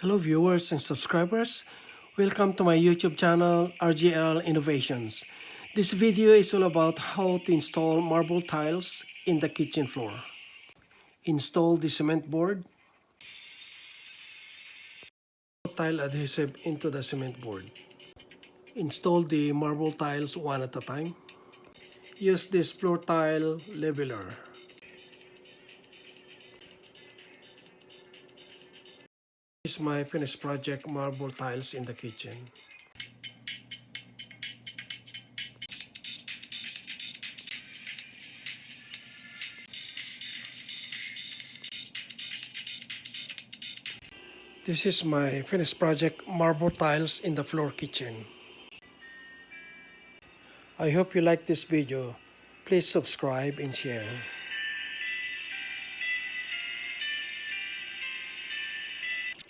Hello viewers and subscribers. Welcome to my YouTube channel RGL Innovations. This video is all about how to install marble tiles in the kitchen floor. Install the cement board. Put tile adhesive into the cement board. Install the marble tiles one at a time. Use this floor tile leveler. This is my finished project marble tiles in the kitchen. This is my finished project marble tiles in the floor kitchen. I hope you like this video. Please subscribe and share.